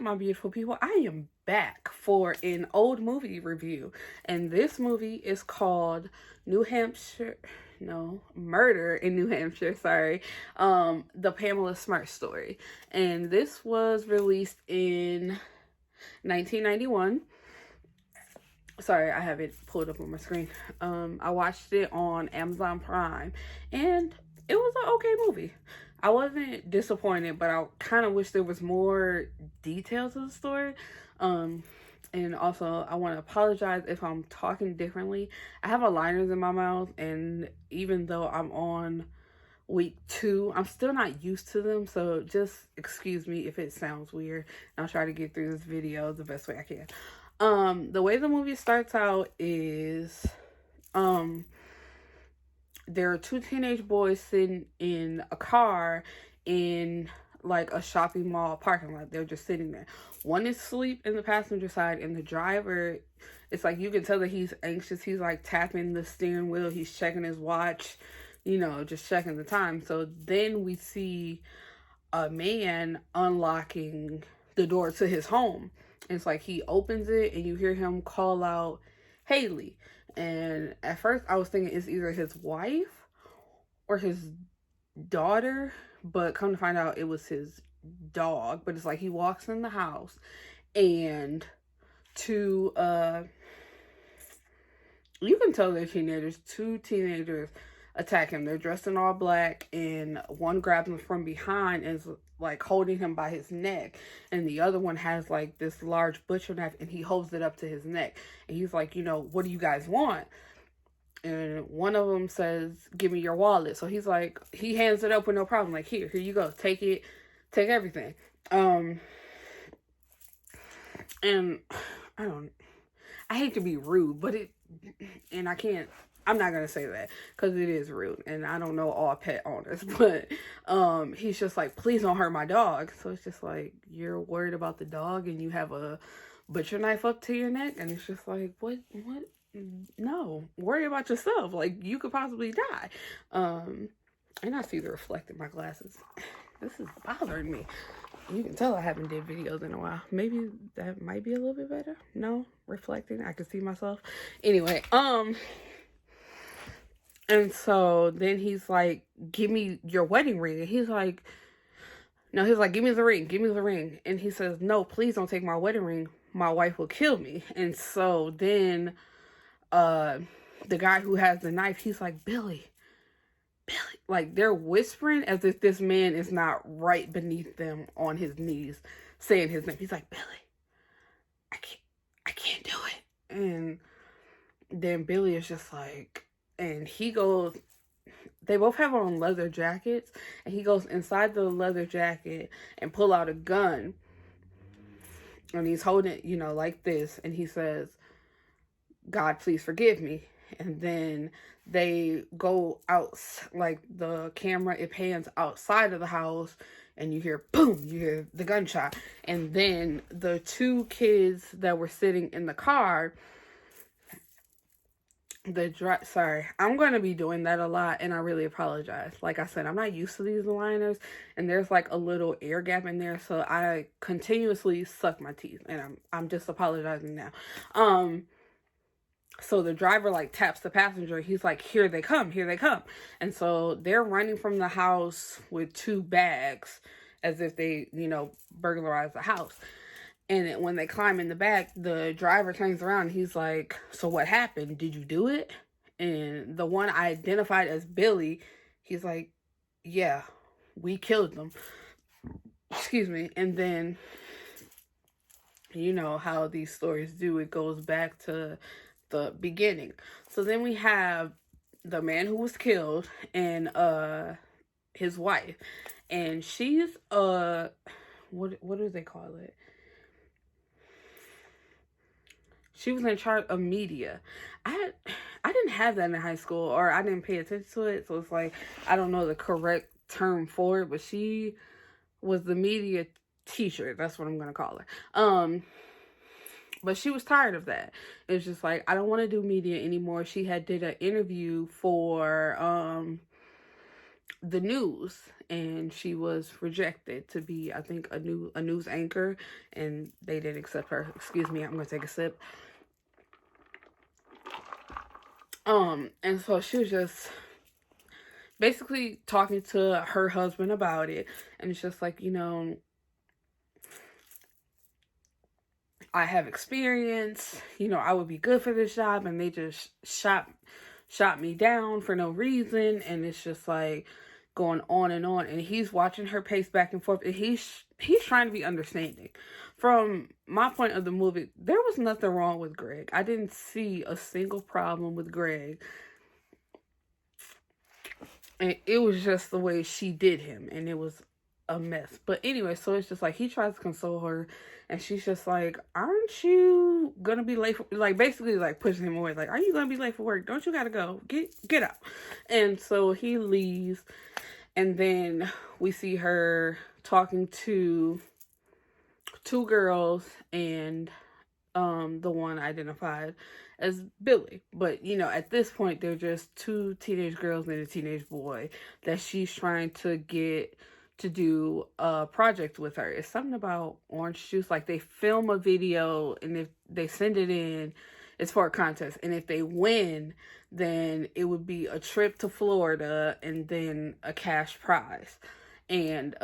my beautiful people. I am back for an old movie review, and this movie is called New Hampshire. No, Murder in New Hampshire. Sorry, the Pamela Smart story, and this was released in 1991. Sorry, I have it pulled up on my screen. I watched it on Amazon Prime, and it was an okay movie. I wasn't disappointed, but I kind of wish there was more details of the story. And also, I want to apologize if I'm talking differently. I have aligners in my mouth, and even though I'm on week 2, I'm still not used to them. So just excuse me if it sounds weird. I'll try to get through this video the best way I can. The way the movie starts out is, there are 2 teenage boys sitting in a car in like a shopping mall parking lot. They're just sitting there. One is asleep in the passenger side, and the driver, it's like you can tell that he's anxious. He's like tapping the steering wheel. He's checking his watch, just checking the time. So then we see a man unlocking the door to his home. It's like he opens it and you hear him call out Haley. And at first I was thinking it's either his wife or his daughter, but come to find out it was his dog. But it's like he walks in the house and you can tell they're teenagers. 2 teenagers attack him. They're dressed in all black, and one grabs him from behind and is like holding him by his neck, and the other one has like this large butcher knife and he holds it up to his neck, and he's like, what do you guys want? And one of them says, give me your wallet. So he's like, he hands it up with no problem, like, here you go, take it, take everything. And I hate to be rude, but I'm not going to say that because it is rude, and I don't know all pet owners, but he's just like, please don't hurt my dog. So it's just like, you're worried about the dog and you have a butcher knife up to your neck, and it's just like, what? No, worry about yourself. Like, you could possibly die. And I see the reflect in my glasses. This is bothering me. You can tell I haven't did videos in a while. Maybe that might be a little bit better. No, reflecting. I can see myself. Anyway, and so then he's like, give me your wedding ring. And he's like, no, he's like, give me the ring, give me the ring. And he says, no, please don't take my wedding ring. My wife will kill me. And so then the guy who has the knife, he's like, Billy. Like, they're whispering as if this man is not right beneath them on his knees saying his name. He's like, Billy, I can't do it. And then Billy is just like, and he goes, they both have on leather jackets, and he goes inside the leather jacket and pull out a gun, and he's holding it, like this, and he says, God, please forgive me. And then they go out, like the camera, it pans outside of the house, and you hear boom, you hear the gunshot. And then the 2 kids that were sitting in the car, sorry, I'm going to be doing that a lot, and I really apologize. Like I said, I'm not used to these aligners, and there's like a little air gap in there, so I continuously suck my teeth, and I'm just apologizing now. So the driver like taps the passenger. He's like, here they come, here they come. And so they're running from the house with 2 bags as if they, burglarized the house. And when they climb in the back, the driver turns around and he's like, so what happened? Did you do it? And the one I identified as Billy, he's like, yeah, we killed them. Excuse me. And then, you know how these stories do. It goes back to the beginning. So then we have the man who was killed and his wife. And she's what do they call it? She was in charge of media. I didn't have that in high school, or I didn't pay attention to it, so it's like I don't know the correct term for it, but she was the media teacher. That's what I'm gonna call her. But she was tired of that. It's just like, I don't want to do media anymore. She had did an interview for the news, and she was rejected to be, I think, a news anchor, and they didn't accept her. Excuse me, I'm gonna take a sip. And so she was just basically talking to her husband about it, and it's just like, I have experience, I would be good for this job, and they just shot me down for no reason. And it's just like going on, and he's watching her pace back and forth, and he's trying to be understanding. From my point of the movie, there was nothing wrong with Greg. I didn't see a single problem with Greg, and it was just the way she did him, and it was a mess. But anyway, so it's just like he tries to console her, and she's just like, aren't you gonna be late for, like, basically like pushing him away, like, are you gonna be late for work? Don't you gotta go? Get out. And so he leaves, and then we see her talking to two girls, and the one identified as Billy. But at this point, they're just two teenage girls and a teenage boy that she's trying to get to do a project with her. It's something about orange juice. Like, they film a video, and if they send it in, it's for a contest. And if they win, then it would be a trip to Florida and then a cash prize. And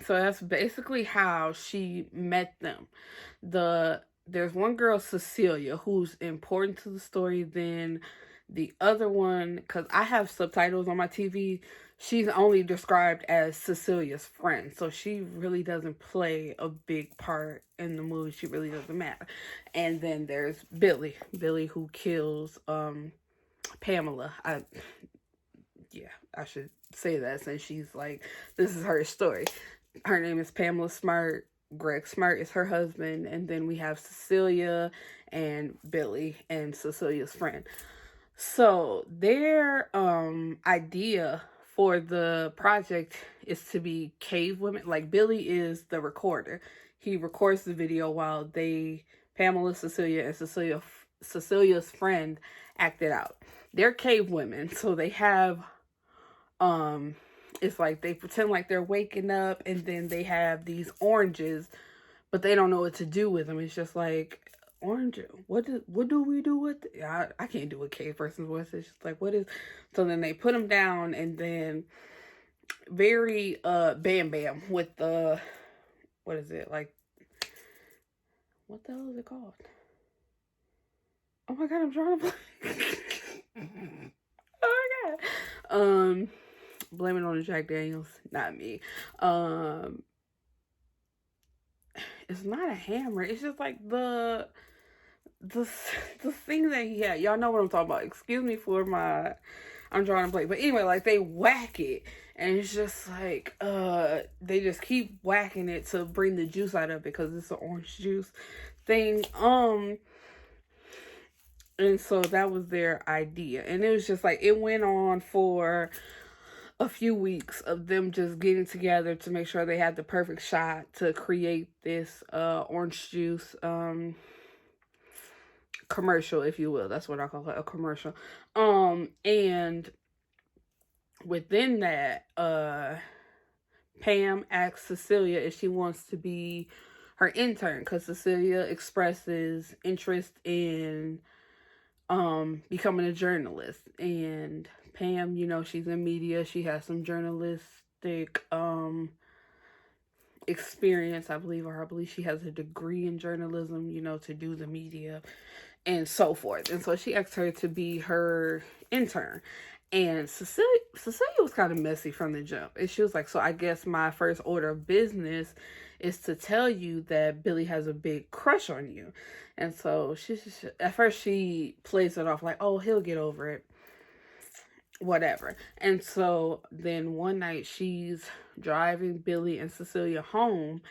so that's basically how she met them. There's one girl, Cecilia, who's important to the story. Then the other one, because I have subtitles on my TV, she's only described as Cecilia's friend. So she really doesn't play a big part in the movie. She really doesn't matter. And then there's Billy who kills Pamela. I should say that, since she's like, this is her story. Her name is Pamela Smart. Greg Smart is her husband. And then we have Cecilia and Billy and Cecilia's friend. So their idea for the project is to be cave women. Like, Billy is the recorder. He records the video while Pamela, Cecilia, and Cecilia's friend act it out. They're cave women, so they have it's like they pretend like they're waking up, and then they have these oranges, but they don't know what to do with them. It's just like, orange, what do we do with it? I can't do a cave person's voice. It's just like, what is? So then they put them down, and then very bam bam with the, what is it, like, what the hell is it called? Oh my god, I'm trying to oh my god. Blame it on the Jack Daniels, not me. It's not a hammer. It's just like the thing that he had. Y'all know what I'm talking about. Excuse me for I'm drawing a blank. But anyway, like, they whack it, and it's just like they just keep whacking it to bring the juice out of it, because it's an orange juice thing. And so that was their idea, and it was just like, it went on for a few weeks of them just getting together to make sure they had the perfect shot to create this orange juice commercial, if you will. That's what I call it, a commercial. And within that, Pam asks Cecilia if she wants to be her intern, because Cecilia expresses interest in becoming a journalist. And Pam, she's in media. She has some journalistic experience, I believe she has a degree in journalism, to do the media and so forth. And so she asked her to be her intern. And Cecilia was kind of messy from the jump. And she was like, so I guess my first order of business is to tell you that Billy has a big crush on you. And so at first she plays it off like, oh, he'll get over it, whatever. And so then one night she's driving Billy and Cecilia home,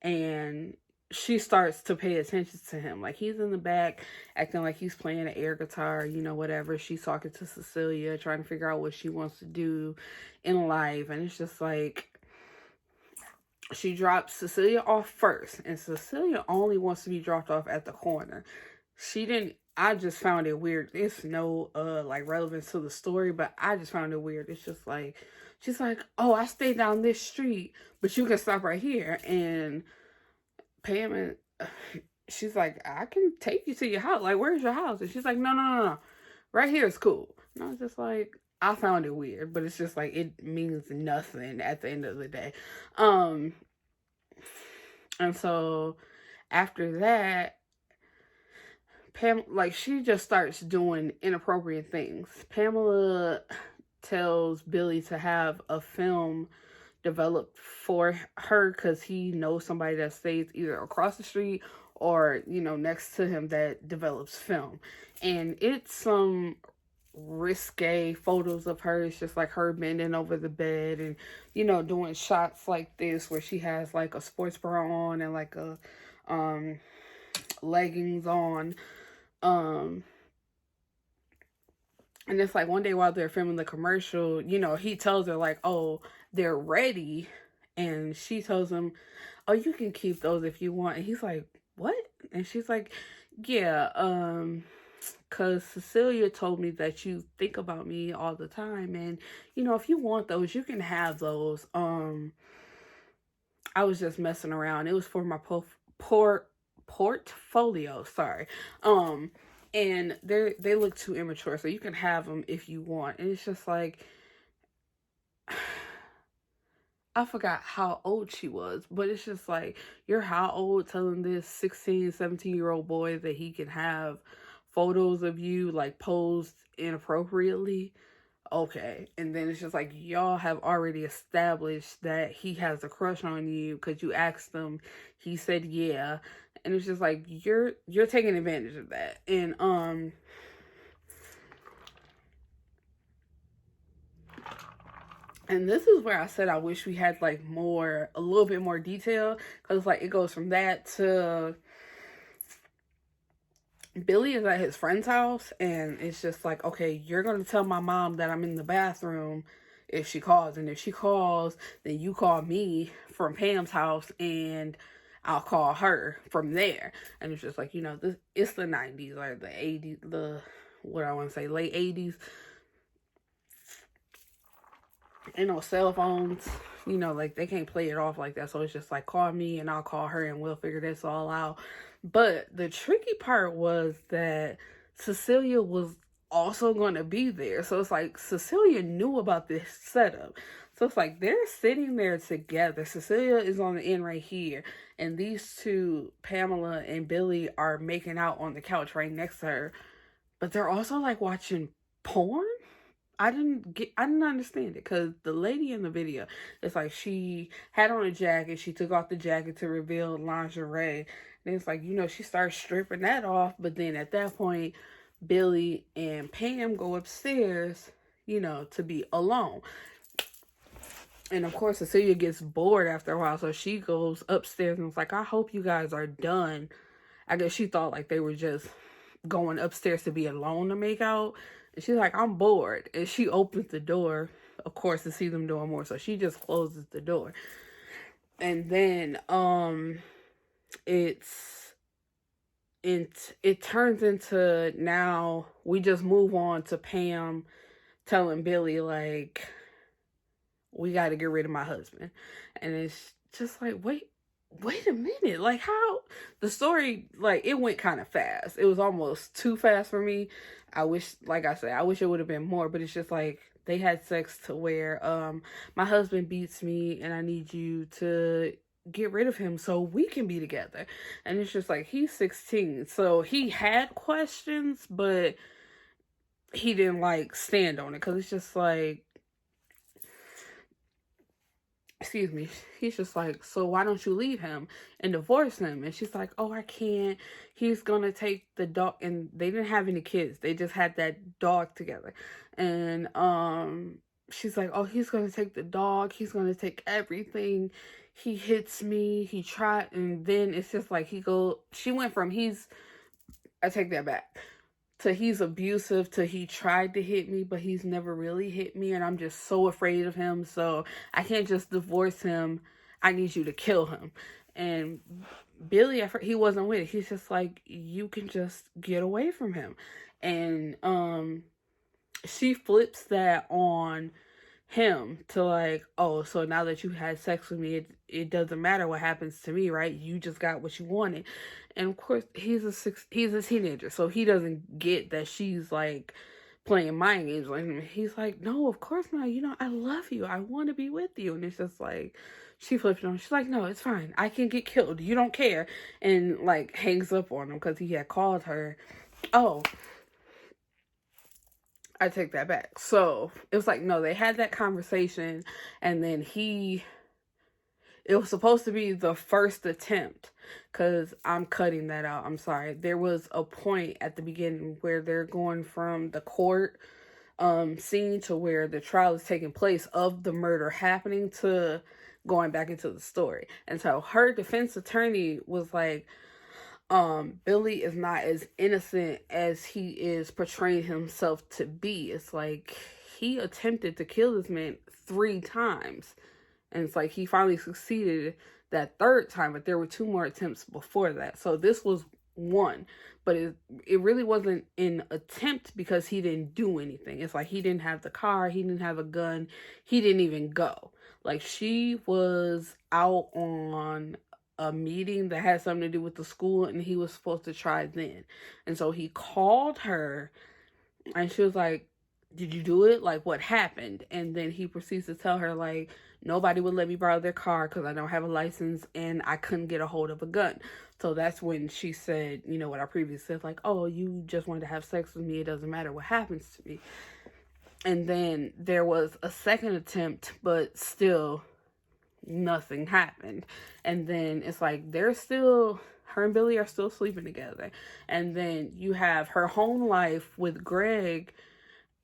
and she starts to pay attention to him. Like, he's in the back acting like he's playing an air guitar, whatever. She's talking to Cecilia, trying to figure out what she wants to do in life. And it's just like, she drops Cecilia off first, and Cecilia only wants to be dropped off at the corner. She didn't I just found it weird. It's no like relevance to the story, but I just found it weird. It's just like she's like, "Oh, I stay down this street, but you can stop right here." And Pam and she's like, "I can take you to your house. Like, where's your house?" And she's like, "No, no, no, no. Right here is cool." And I was just like, I found it weird, but it's just like it means nothing at the end of the day. Um and so after that, Pam, like, she just starts doing inappropriate things. Pamela tells Billy to have a film developed for her because he knows somebody that stays either across the street or, you know, next to him that develops film. And it's some risque photos of her. It's just like her bending over the bed and, you know, doing shots like this where she has like a sports bra on and like a leggings on. And it's like one day while they're filming the commercial, you know, he tells her like, "Oh, they're ready." And she tells him, "Oh, you can keep those if you want." And he's like, "What?" And she's like, "Yeah, cause Cecilia told me that you think about me all the time, and you know, if you want those, you can have those. I was just messing around. It was for my portfolio, sorry. And they look too immature, so you can have them if you want." And it's just like, I forgot how old she was, but it's just like, you're how old telling this 16, 17-year-old boy that he can have photos of you like posed inappropriately? Okay. And then it's just like, y'all have already established that he has a crush on you because you asked him, he said yeah. And it's just like, you're taking advantage of that. And this is where I said I wish we had like a little bit more detail, because like it goes from that to Billy is at his friend's house, and it's just like, okay, you're gonna tell my mom that I'm in the bathroom if she calls, and if she calls, then you call me from Pam's house, and I'll call her from there. And it's just like, you know, it's the 90s or the 80s, what I want to say, late 80s. You know, cell phones, you know, like they can't play it off like that. So it's just like, call me and I'll call her and we'll figure this all out. But the tricky part was that Cecilia was also going to be there. So it's like Cecilia knew about this setup. So it's like they're sitting there together. Cecilia is on the end right here. And these two, Pamela and Billy, are making out on the couch right next to her. But they're also like watching porn. I didn't understand it, because the lady in the video, it's like she had on a jacket, she took off the jacket to reveal lingerie, and it's like, you know, she starts stripping that off, but then at that point, Billy and Pam go upstairs, you know, to be alone. And of course, Cecilia gets bored after a while, so she goes upstairs and it's like, "I hope you guys are done." I guess she thought like they were just going upstairs to be alone to make out. And she's like, "I'm bored." And she opens the door, of course, to see them doing more. So she just closes the door. And then it turns into, now we just move on to Pam telling Billy like, "We got to get rid of my husband." And it's just like, wait a minute, like, how the story, like, it went kind of fast. It was almost too fast for me. I wish, like I said, I wish it would have been more, but it's just like they had sex to where my husband beats me and I need you to get rid of him so we can be together. And it's just like, he's 16, so he had questions, but he didn't like stand on it, because it's just like, excuse me, he's just like, "So why don't you leave him and divorce him?" And she's like, "Oh, I can't. He's gonna take the dog." And they didn't have any kids. They just had that dog together. And she's like, "Oh, he's gonna take the dog. He's gonna take everything. He hits me. He tried." And then it's just like she went from I take that back, to he's abusive, to he tried to hit me, but he's never really hit me, and I'm just so afraid of him, so I can't just divorce him. I need you to kill him. And Billy, at first, he wasn't with it. He's just like, you can just get away from him. And she flips that on him to like, oh, so now that you had sex with me, it doesn't matter what happens to me, right? You just got what you wanted. And of course, he's a teenager, so he doesn't get that she's like playing mind games with him. He's like, no, of course not. I love you. I want to be with you. And it's just like, she flips it on. She's like, no, it's fine. I can get killed. You don't care. And like hangs up on him because he had called her. Oh, I take that back. So it was like, no, they had that conversation, and then it was supposed to be the first attempt, because I'm cutting that out. I'm sorry. There was a point at the beginning where they're going from the court scene to where the trial is taking place of the murder happening to going back into the story. And so her defense attorney was like, Billy is not as innocent as he is portraying himself to be. It's like, he attempted to kill this man 3 times. And it's like, he finally succeeded that 3rd time, but there were 2 more attempts before that. So this was 1, but it really wasn't an attempt because he didn't do anything. It's like, he didn't have the car, he didn't have a gun, he didn't even go. Like, she was out on a meeting that had something to do with the school, and he was supposed to try then. And so he called her, and she was like, did you do it? Like, what happened? And then he proceeds to tell her, like, nobody would let me borrow their car because I don't have a license and I couldn't get a hold of a gun. So that's when she said, what I previously said, like, oh, you just wanted to have sex with me. It doesn't matter what happens to me. And then there was a 2nd attempt, but still nothing happened. And then it's like, her and Billy are still sleeping together. And then you have her home life with Greg,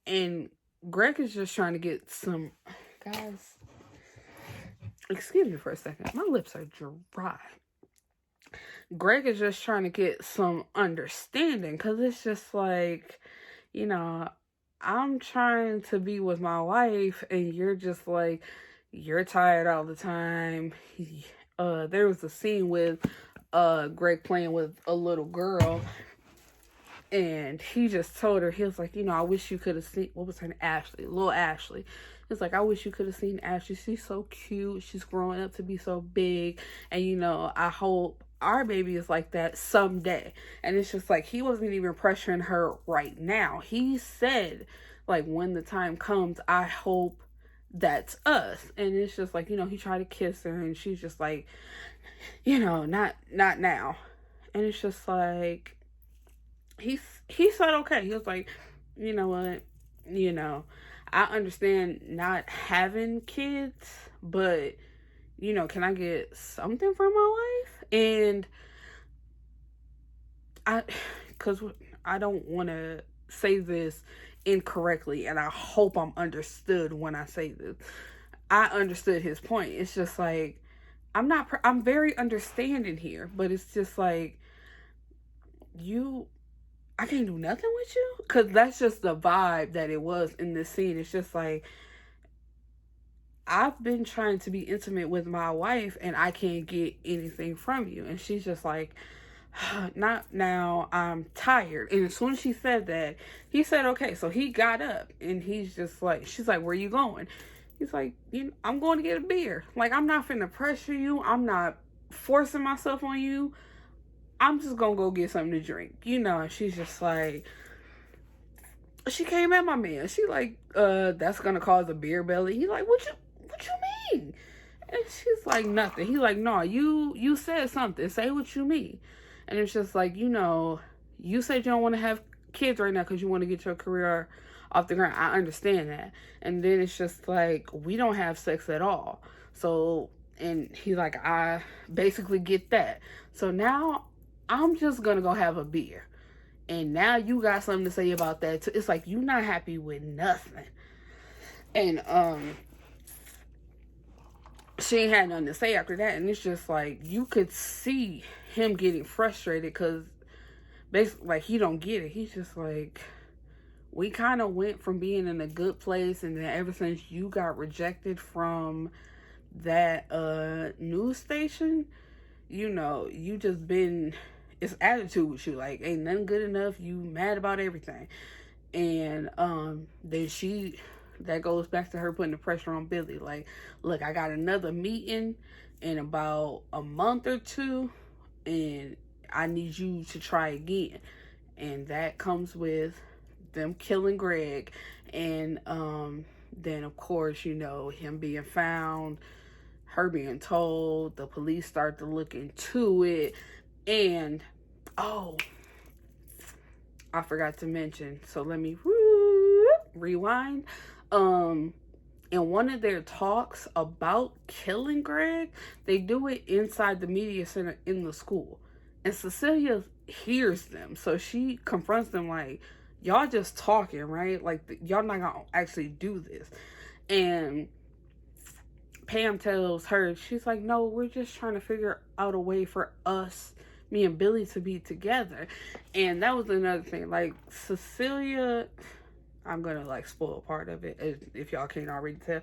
and Greg is just trying to get some, guys, excuse me for a second, my lips are dry. Greg is just trying to get some understanding, because it's just like, I'm trying to be with my wife, and you're just like, you're tired all the time. There was a scene with Greg playing with a little girl, and he just told her, he was like, I wish you could have seen, what was her name? Ashley, little Ashley. It's like, I wish you could have seen Ashley. She's so cute. She's growing up to be so big. And, I hope our baby is like that someday. And it's just like, he wasn't even pressuring her right now. He said, like, when the time comes, I hope that's us. And it's just like, he tried to kiss her, and she's just like, not now. And it's just like, he said okay. He was like, you know what, I understand not having kids, but can I get something from my wife? And because I don't want to say this incorrectly, and I hope I'm understood when I say this. I understood his point. It's just like, I'm very understanding here, but it's just like, I can't do nothing with you? Because that's just the vibe that it was in this scene. It's just like, I've been trying to be intimate with my wife, and I can't get anything from you. And she's just like, not now, I'm tired. And as soon as she said that, he said, okay. So he got up, and he's just like, she's like, where you going? He's like, I'm going to get a beer. Like, I'm not finna pressure you. I'm not forcing myself on you. I'm just gonna go get something to drink, and she's just like, she came at my man. She like, that's gonna cause a beer belly. He's like, what you mean? And she's like, nothing. He's like, no, you said something. Say what you mean. And it's just like, you said you don't want to have kids right now because you want to get your career off the ground. I understand that. And then it's just like, we don't have sex at all. So, and he's like, I basically get that. So now I'm just gonna go have a beer. And now you got something to say about that too. It's like, you're not happy with nothing. And she ain't had nothing to say after that. And it's just like, you could see him getting frustrated, because basically, like, he don't get it. He's just like, we kind of went from being in a good place, and then ever since you got rejected from that news station, you just been, it's attitude with you. Like, ain't nothing good enough. You mad about everything. And then that goes back to her putting the pressure on Billy. Like, look, I got another meeting in about a month or two, and I need you to try again. And that comes with them killing Greg. And then, of course, him being found, her being told, the police start to look into it. And, oh, I forgot to mention, so let me rewind. In one of their talks about killing Greg, they do it inside the media center in the school. And Cecilia hears them. So she confronts them like, y'all just talking, right? Like, y'all not gonna actually do this. And Pam tells her, she's like, no, we're just trying to figure out a way for us, me and Billy, to be together. And that was another thing. Like, Cecilia, I'm gonna like spoil part of it if y'all can't already tell.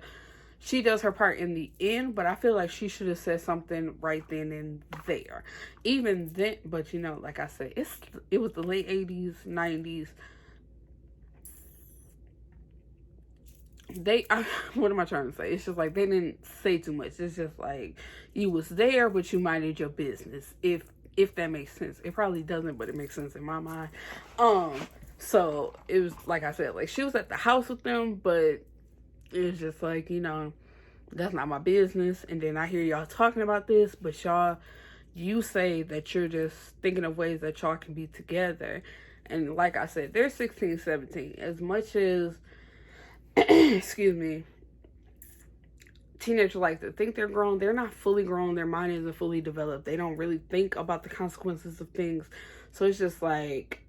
She does her part in the end, but I feel like she should have said something right then and there. Even then, but like I said, it was the late 80s, 90s. What am I trying to say? It's just like they didn't say too much. It's just like you was there, but you minded your business. If that makes sense. It probably doesn't, but it makes sense in my mind. So it was like I said, like she was at the house with them, but it was just like, that's not my business. And then I hear y'all talking about this, but you say that you're just thinking of ways that y'all can be together. And like I said, they're 16, 17. As much as, excuse me, teenagers like to think they're grown, they're not fully grown. Their mind isn't fully developed. They don't really think about the consequences of things. So it's just like,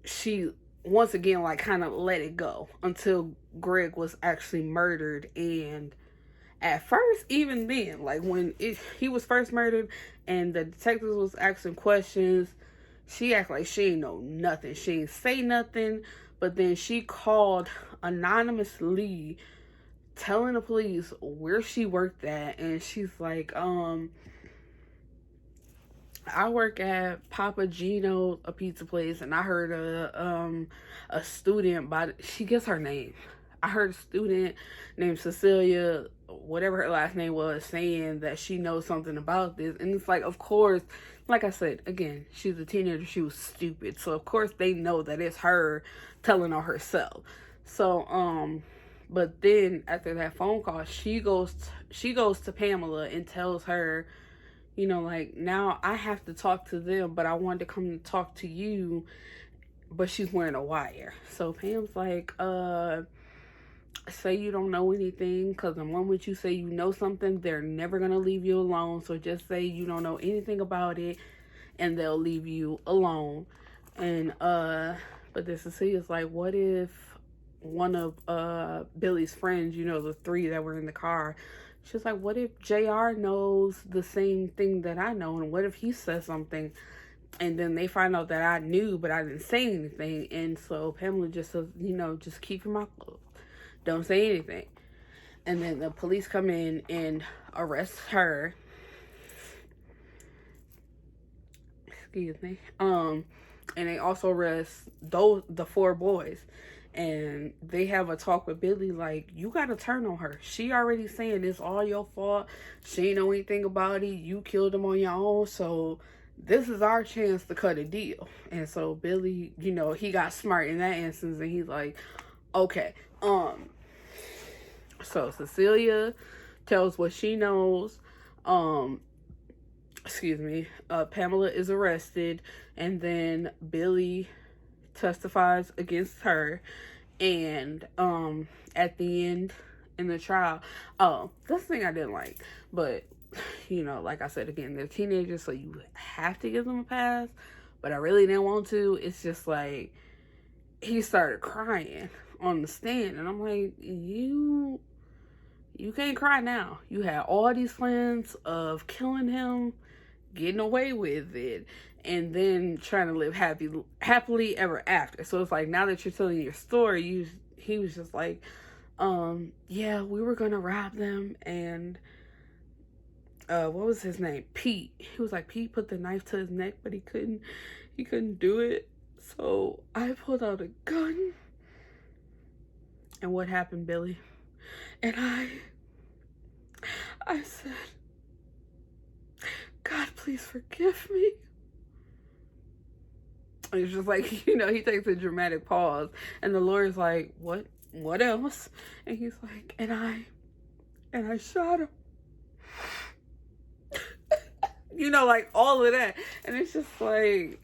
she once again like kind of let it go until Greg was actually murdered. And at first, even then, like when he was first murdered and the detectives was asking questions, she acted like she ain't know nothing. She ain't say nothing. But then she called anonymously telling the police where she worked at, and she's like, I work at Papa Gino's, a pizza place, and I heard a student she gets her name. I heard a student named Cecilia, whatever her last name was, saying that she knows something about this. And it's like, of course, like I said, again, she's a teenager, she was stupid. So of course they know that it's her telling on herself. So but then after that phone call, she goes to Pamela and tells her, like, now I have to talk to them, but I wanted to come and talk to you. But she's wearing a wire. So Pam's like, say you don't know anything, because the moment you say you know something, they're never going to leave you alone. So just say you don't know anything about it, and they'll leave you alone. And, but then Cecilia's like, what if one of Billy's friends, the three that were in the car, she's like, what if JR knows the same thing that I know? And what if he says something and then they find out that I knew, but I didn't say anything? And so Pamela just says, just keep your mouth closed. Don't say anything. And then the police come in and arrest her. Excuse me. And they also arrest the four boys. And they have a talk with Billy like, you got to turn on her. She already saying it's all your fault. She ain't know anything about it. You killed him on your own. So this is our chance to cut a deal. And so Billy, he got smart in that instance. And he's like, okay. So Cecilia tells what she knows. Excuse me. Pamela is arrested. And then Billy testifies against her. And at the end in the trial, this thing I didn't like, but like I said, again, they're teenagers, so you have to give them a pass, but I really didn't want to. It's just like he started crying on the stand, and I'm like, you can't cry now. You had all these plans of killing him, getting away with it, and then trying to live happily ever after. So it's like, now that you're telling your story, he was just like, yeah, we were gonna rob them, and what was his name? Pete. He was like, Pete put the knife to his neck, but he couldn't do it. So I pulled out a gun. And what happened, Billy? And I said, God, please forgive me. And it's just like, he takes a dramatic pause. And the lawyer's like, what else? And he's like, and I shot him. Like all of that. And it's just like,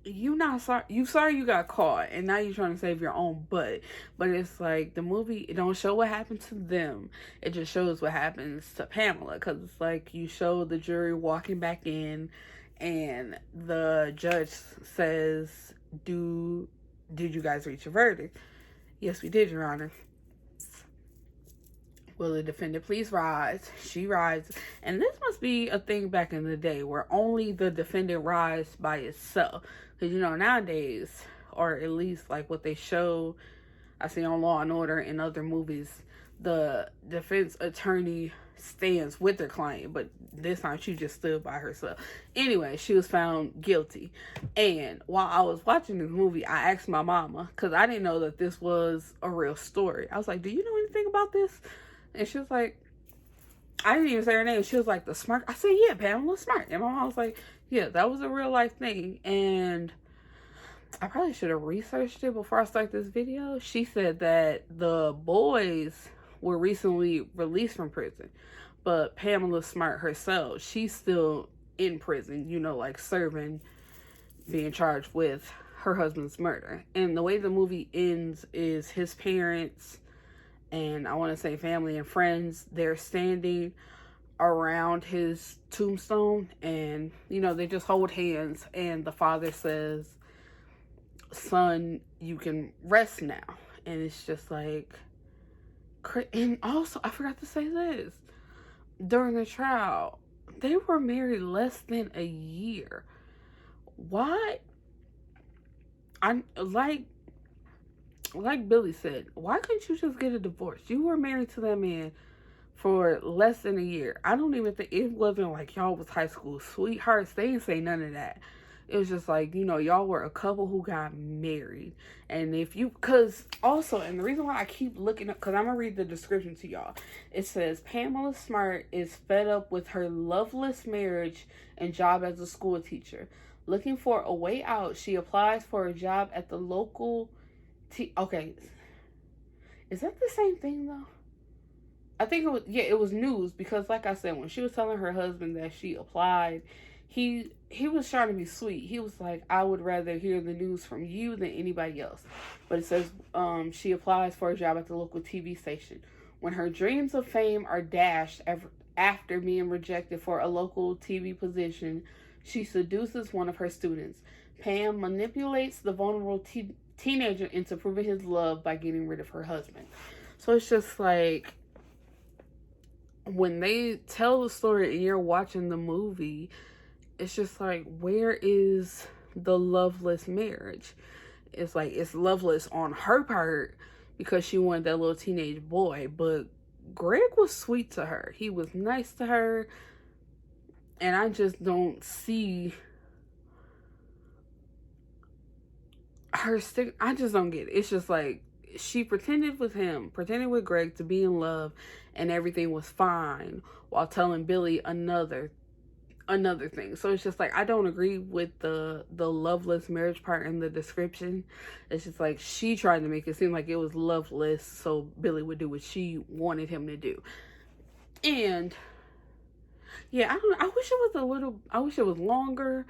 you not sorry. You sorry you got caught, and now you're trying to save your own butt. But it's like the movie, it don't show what happened to them. It just shows what happens to Pamela. Because it's like you show the jury walking back in, and the judge says, did you guys reach a verdict? Yes, we did, Your Honor. Will the defendant please rise? She rises. And this must be a thing back in the day where only the defendant rises by itself. Because, nowadays, or at least like what they show, I see on Law and Order and other movies, the defense attorney stands with their client. But this time she just stood by herself. Anyway, she was found guilty. And while I was watching this movie, I asked my mama, because I didn't know that this was a real story. I was like, do you know anything about this? And she was like, I didn't even say her name. She was like, the Smart. I said, yeah, Pamela Smart. And my mom was like, yeah, that was a real life thing. And I probably should have researched it before I start this video. She said that the boys were recently released from prison. But Pamela Smart herself, she's still in prison, like serving, being charged with her husband's murder. And the way the movie ends is his parents, and I want to say family and friends, they're standing around his tombstone, and they just hold hands, and the father says, son, you can rest now. And it's just like, and also I forgot to say this, during the trial they were married less than a year. Why? I'm like Billy said, why couldn't you just get a divorce? You were married to that man for less than a year. I don't even think, it wasn't like y'all was high school sweethearts. They didn't say none of that. It was just like, y'all were a couple who got married. And because also, and the reason why I keep looking up, because I'm going to read the description to y'all. It says, Pamela Smart is fed up with her loveless marriage and job as a school teacher. Looking for a way out, she applies for a job at the local okay, is that the same thing though? I think it was news, because like I said, when she was telling her husband that she applied, he was trying to be sweet. He was like, I would rather hear the news from you than anybody else. But it says she applies for a job at the local TV station. When her dreams of fame are dashed after being rejected for a local TV position, she seduces one of her students. Pam manipulates the vulnerable teenager into proving his love by getting rid of her husband. So it's just like, when they tell the story and you're watching the movie, it's just like, where is the loveless marriage? It's like, it's loveless on her part because she wanted that little teenage boy, but Greg was sweet to her. He was nice to her, and I just don't see her stick. I just don't get it. It's just like, she pretended with Greg to be in love, and everything was fine, while telling Billy another thing. So it's just like, I don't agree with the loveless marriage part in the description. It's just like, she tried to make it seem like it was loveless so Billy would do what she wanted him to do. And yeah, I wish it was longer.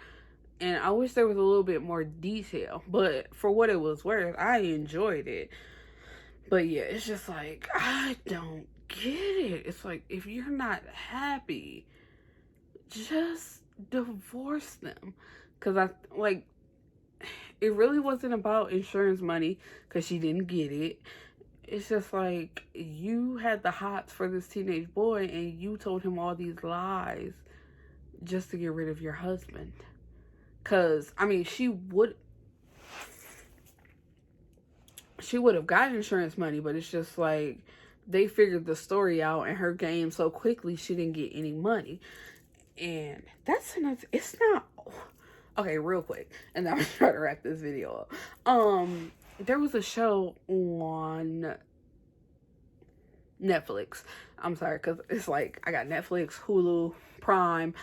And I wish there was a little bit more detail. But for what it was worth, I enjoyed it. But yeah, it's just like, I don't get it. It's like, if you're not happy, just divorce them. Because it really wasn't about insurance money, because she didn't get it. It's just like, you had the hots for this teenage boy, and you told him all these lies just to get rid of your husband. Because, I mean, she would have gotten insurance money, but it's just like, they figured the story out in her game so quickly she didn't get any money. And that's enough. It's not okay, real quick, and then I'm trying to wrap this video up. There was a show on Netflix. I'm sorry, because it's like I got Netflix, Hulu, Prime,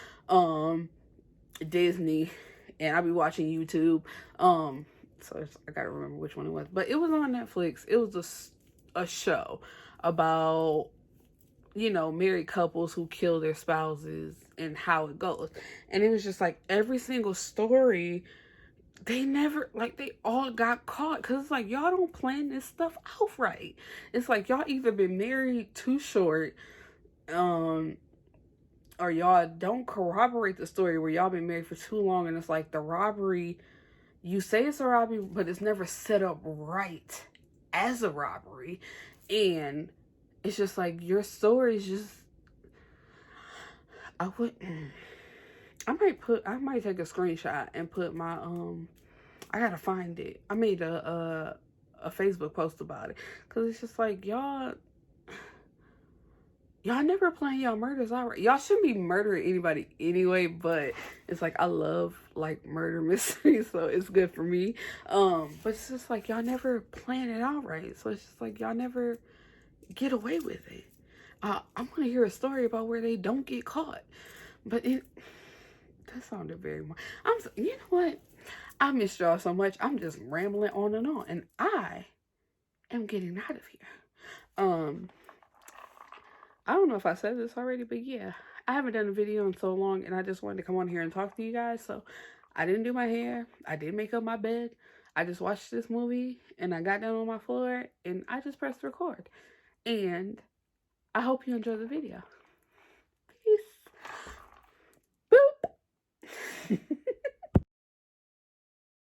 Disney, and I'll be watching YouTube. So I gotta remember which one it was, but it was on Netflix. It was a show about, you know, married couples who kill their spouses and how it goes. And it was just like every single story, they never, like, they all got caught. Because it's like, y'all don't plan this stuff out right. It's like, y'all either been married too short, or y'all don't corroborate the story where y'all been married for too long. And it's like the robbery, you say it's a robbery, but it's never set up right as a robbery. And it's just like your story is just, I might take a screenshot and put my I gotta find it. I made a Facebook post about it, because it's just like y'all never plan y'all murders out right. Y'all shouldn't be murdering anybody anyway, but it's like I love like murder mysteries, so it's good for me. But it's just like y'all never plan it out right, so it's just like y'all never get away with it. I want to hear a story about where they don't get caught, but that sounded very much. You know what? I missed y'all so much. I'm just rambling on, and I am getting out of here. I don't know if I said this already, but yeah, I haven't done a video in so long, and I just wanted to come on here and talk to you guys. So I didn't do my hair. I didn't make up my bed. I just watched this movie, and I got down on my floor, and I just pressed record. And I hope you enjoy the video. Peace. Boop.